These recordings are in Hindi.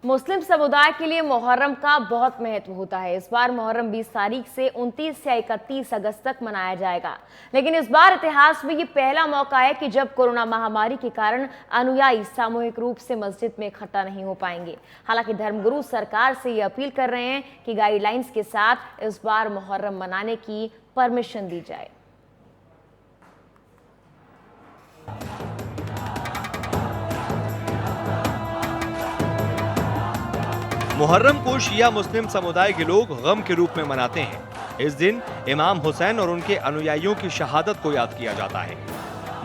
मुस्लिम समुदाय के लिए मुहर्रम का बहुत महत्व होता है। इस बार मुहर्रम 20 तारीख से 29 या 31 अगस्त तक मनाया जाएगा। लेकिन इस बार इतिहास में ये पहला मौका है कि जब कोरोना महामारी के कारण अनुयायी सामूहिक रूप से मस्जिद में इकट्ठा नहीं हो पाएंगे। हालांकि धर्मगुरु सरकार से ये अपील कर रहे हैं कि गाइडलाइंस के साथ इस बार मुहर्रम मनाने की परमिशन दी जाए। मुहर्रम को शिया मुस्लिम समुदाय के लोग गम के रूप में मनाते हैं। इस दिन इमाम हुसैन और उनके अनुयायियों की शहादत को याद किया जाता है।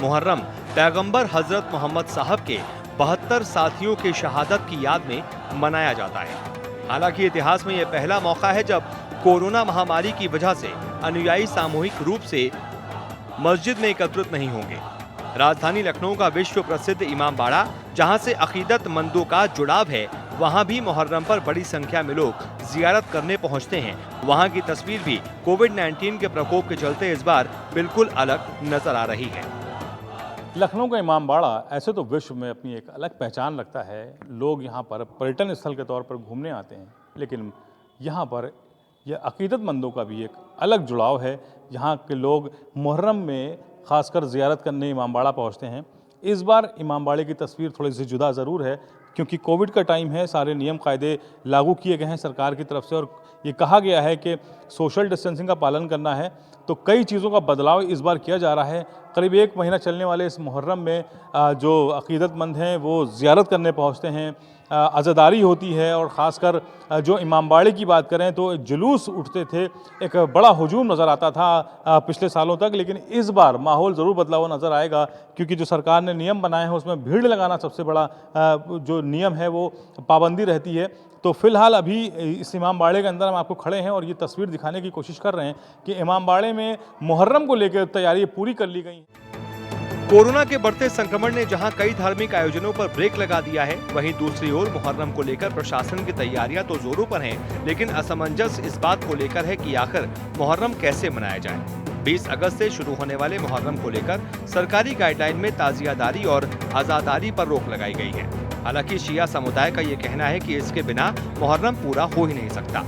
मुहर्रम पैगंबर हजरत मोहम्मद साहब के 72 साथियों की शहादत की याद में मनाया जाता है। हालांकि इतिहास में यह पहला मौका है जब कोरोना महामारी की वजह से अनुयायी सामूहिक रूप से मस्जिद में एकत्रित नहीं होंगे। राजधानी लखनऊ का विश्व प्रसिद्ध इमाम बाड़ा, जहां से अकीदतमंदों का जुड़ाव है, वहां भी मुहर्रम पर बड़ी संख्या में लोग जियारत करने पहुंचते हैं। वहां की तस्वीर भी कोविड-19 के प्रकोप के चलते इस बार बिल्कुल अलग नजर आ रही है। लखनऊ का इमाम बाड़ा ऐसे तो विश्व में अपनी एक अलग पहचान रखता है। लोग यहाँ पर पर्यटन स्थल के तौर पर घूमने आते हैं, लेकिन यहाँ पर यह अकीदतमंदों का भी एक अलग जुड़ाव है। यहाँ के लोग मुहर्रम में खासकर ज़ियारत करने इमाम बाड़ा पहुँचते हैं। इस बार इमाम बाड़े की तस्वीर थोड़ी सी जुदा ज़रूर है, क्योंकि कोविड का टाइम है, सारे नियम कायदे लागू किए गए हैं सरकार की तरफ से और ये कहा गया है कि सोशल डिस्टेंसिंग का पालन करना है। तो कई चीज़ों का बदलाव इस बार किया जा रहा है। करीब 1 महीना चलने वाले इस मुहर्रम में जो अकीदतमंद हैं वो ज़ियारत करने पहुँचते हैं, अज़ादारी होती है और ख़ासकर जो इमाम बाड़े की बात करें तो जुलूस उठते थे, एक बड़ा हुजूम नज़र आता था पिछले सालों तक। लेकिन इस बार माहौल ज़रूर बदला हुआ नज़र आएगा, क्योंकि जो सरकार ने नियम बनाए हैं उसमें भीड़ लगाना सबसे बड़ा जो नियम है वो पाबंदी रहती है। तो फिलहाल अभी इस इमाम बाड़े के अंदर हम आपको खड़े हैं और ये तस्वीर दिखाने की कोशिश कर रहे हैं कि इमाम बाड़े में मुहर्रम को लेकर तैयारी पूरी कर ली गई। कोरोना के बढ़ते संक्रमण ने जहां कई धार्मिक आयोजनों पर ब्रेक लगा दिया है, वहीं दूसरी ओर मुहर्रम को लेकर प्रशासन की तैयारियां तो जोरों पर हैं, लेकिन असमंजस इस बात को लेकर है कि आखिर मुहर्रम कैसे मनाया जाए। 20 अगस्त से शुरू होने वाले मुहर्रम को लेकर सरकारी गाइडलाइन में ताजियादारी और आजादारी पर रोक लगाई गई है। हालांकि शिया समुदाय का ये कहना है कि इसके बिना मुहर्रम पूरा हो ही नहीं सकता।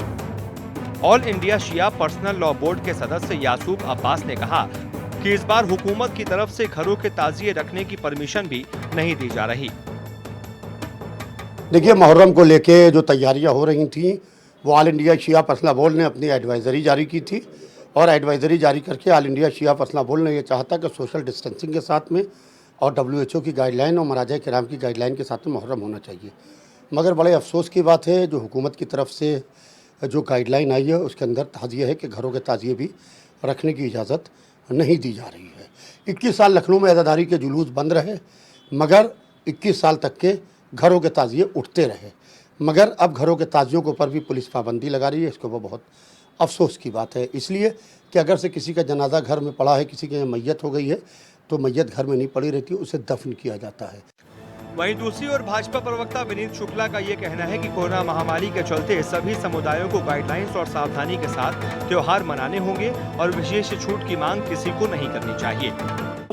ऑल इंडिया शिया पर्सनल लॉ बोर्ड के सदस्य यासूब अब्बास ने कहा कि इस बार हुकूमत की तरफ से घरों के ताजिए रखने की परमिशन भी नहीं दी जा रही। देखिए, मुहर्रम को लेके जो तैयारियां हो रही थी वो ऑल इंडिया शिया पर्सनल बोर्ड ने अपनी एडवाइजरी जारी की थी और एडवाइजरी जारी करके ऑल इंडिया शिया पर्सनल बोर्ड ने ये चाहा था कि सोशल डिस्टेंसिंग के साथ में और WHO की गाइडलाइन और मराजा किराम की गाइडलाइन के साथ में मुहर्रम होना चाहिए। मगर बड़े अफसोस की बात है, जो हुकूमत की तरफ से जो गाइडलाइन आई है उसके अंदर ताजिए है कि घरों के ताजिए भी रखने की इजाज़त नहीं दी जा रही है। 21 साल लखनऊ में अज़ादारी के जुलूस बंद रहे, मगर 21 साल तक के घरों के ताजिए उठते रहे, मगर अब घरों के ताजियों के ऊपर भी पुलिस पाबंदी लगा रही है। इसको वो बहुत अफसोस की बात है, इसलिए कि अगर से किसी का जनाजा घर में पड़ा है, किसी की मैयत हो गई है, तो मैयत घर में नहीं पड़ी रहती, उसे दफन किया जाता है। वहीं दूसरी ओर भाजपा प्रवक्ता विनीत शुक्ला का ये कहना है कि कोरोना महामारी के चलते सभी समुदायों को गाइडलाइंस और सावधानी के साथ त्योहार मनाने होंगे और विशेष छूट की मांग किसी को नहीं करनी चाहिए।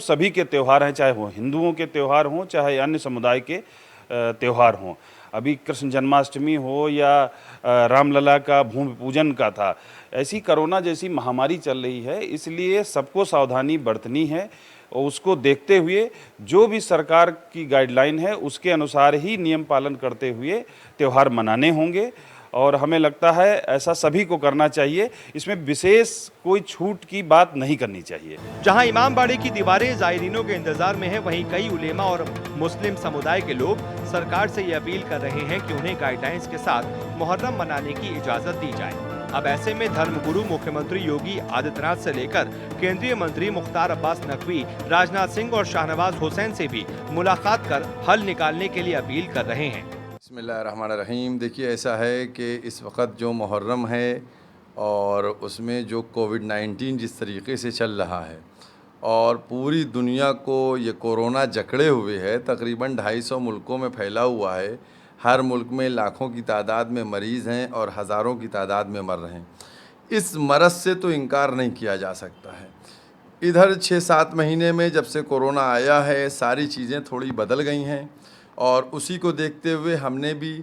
सभी के त्योहार हैं, चाहे वो हिंदुओं के त्योहार हों चाहे अन्य समुदाय के त्योहार हों। अभी कृष्ण जन्माष्टमी हो या रामलला का भूमि पूजन का था, ऐसी कोरोना जैसी महामारी चल रही है, इसलिए सबको सावधानी बरतनी है और उसको देखते हुए जो भी सरकार की गाइडलाइन है उसके अनुसार ही नियम पालन करते हुए त्यौहार मनाने होंगे और हमें लगता है ऐसा सभी को करना चाहिए। इसमें विशेष कोई छूट की बात नहीं करनी चाहिए। जहां इमाम बाड़े की दीवारें जायरीनों के इंतजार में है, वहीं कई उलेमा और मुस्लिम समुदाय के लोग सरकार से ये अपील कर रहे हैं कि उन्हें गाइडलाइंस के साथ मुहर्रम मनाने की इजाजत दी जाए। अब ऐसे में धर्मगुरु मुख्यमंत्री योगी आदित्यनाथ से लेकर केंद्रीय मंत्री मुख्तार अब्बास नकवी, राजनाथ सिंह और शाहनवाज हुसैन से भी मुलाकात कर हल निकालने के लिए अपील कर रहे हैं। बिस्मिल्लाहिर्रहमानिर्रहीम। देखिए, ऐसा है कि इस वक्त जो मुहर्रम है और उसमें जो कोविड-19 जिस तरीके से चल रहा है और पूरी दुनिया को ये कोरोना जकड़े हुए है, तकरीबन 250 मुल्कों में फैला हुआ है। हर मुल्क में लाखों की तादाद में मरीज़ हैं और हज़ारों की तादाद में मर रहे हैं। इस मरज़ से तो इनकार नहीं किया जा सकता है। इधर 6-7 महीने में जब से कोरोना आया है, सारी चीज़ें थोड़ी बदल गई हैं। और उसी को देखते हुए हमने भी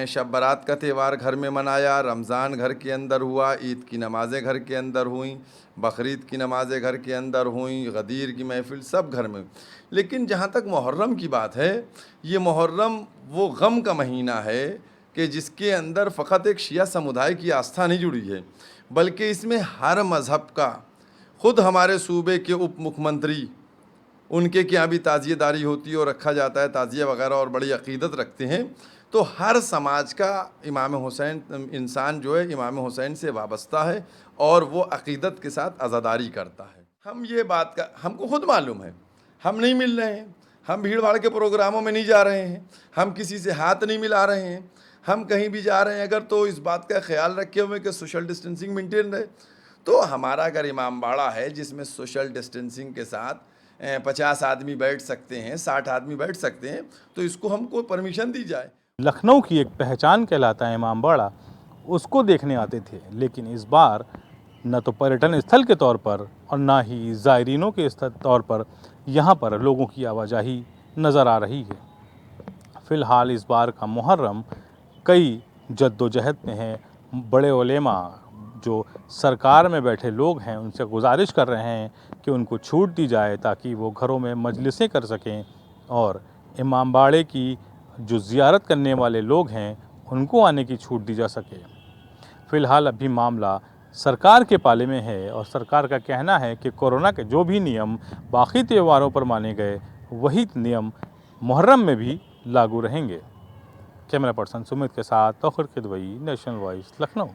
शब बारात का त्यौहार घर में मनाया, रमज़ान घर के अंदर हुआ, ईद की नमाज़ें घर के अंदर हुई, बकरीद की नमाज़ें घर के अंदर हुई, गदीर की महफ़िल सब घर में। लेकिन जहाँ तक मुहर्रम की बात है, ये मुहर्रम वो गम का महीना है कि जिसके अंदर फ़कत एक शिया समुदाय की आस्था नहीं जुड़ी है, बल्कि इसमें हर मज़हब का, ख़ुद हमारे सूबे के उप मुख्यमंत्री उनके क्या भी ताज़ियेदारी होती है और रखा जाता है ताज़िया वगैरह और बड़ी अक़ीदत रखते हैं। तो हर समाज का इमाम हुसैन इंसान जो है इमाम हुसैन से वाबस्ता है और वो अक़ीदत के साथ अज़ादारी करता है। हम ये बात का हमको खुद मालूम है, हम नहीं मिल रहे हैं, हम भीड़ भाड़ के प्रोग्रामों में नहीं जा रहे हैं, हम किसी से हाथ नहीं मिला रहे हैं, हम कहीं भी जा रहे हैं अगर तो इस बात का ख्याल रखे हुए कि सोशल डिस्टेंसिंग मेंटेन रहे। तो हमारा अगर इमाम बाड़ा है जिसमें सोशल डिस्टेंसिंग के साथ 50 आदमी बैठ सकते हैं, 60 आदमी बैठ सकते हैं, तो इसको हमको परमिशन दी जाए। लखनऊ की एक पहचान कहलाता है इमाम बाड़ा, उसको देखने आते थे, लेकिन इस बार न तो पर्यटन स्थल के तौर पर और ना ही ज़ायरीनों के तौर पर यहाँ पर लोगों की आवाजाही नज़र आ रही है। फ़िलहाल इस बार का मुहर्रम कई जद्दोजहद में है। बड़े उलेमा जो सरकार में बैठे लोग हैं उनसे गुजारिश कर रहे हैं कि उनको छूट दी जाए ताकि वो घरों में मजलिसें कर सकें और इमाम बाड़े की जो ज़ियारत करने वाले लोग हैं उनको आने की छूट दी जा सके। फ़िलहाल अभी मामला सरकार के पाले में है और सरकार का कहना है कि कोरोना के जो भी नियम बाकी त्योहारों पर माने गए वही नियम मुहर्रम में भी लागू रहेंगे। कैमरा पर्सन सुमित के साथ तौखिर किदवई, नेशनल वॉइस, लखनऊ।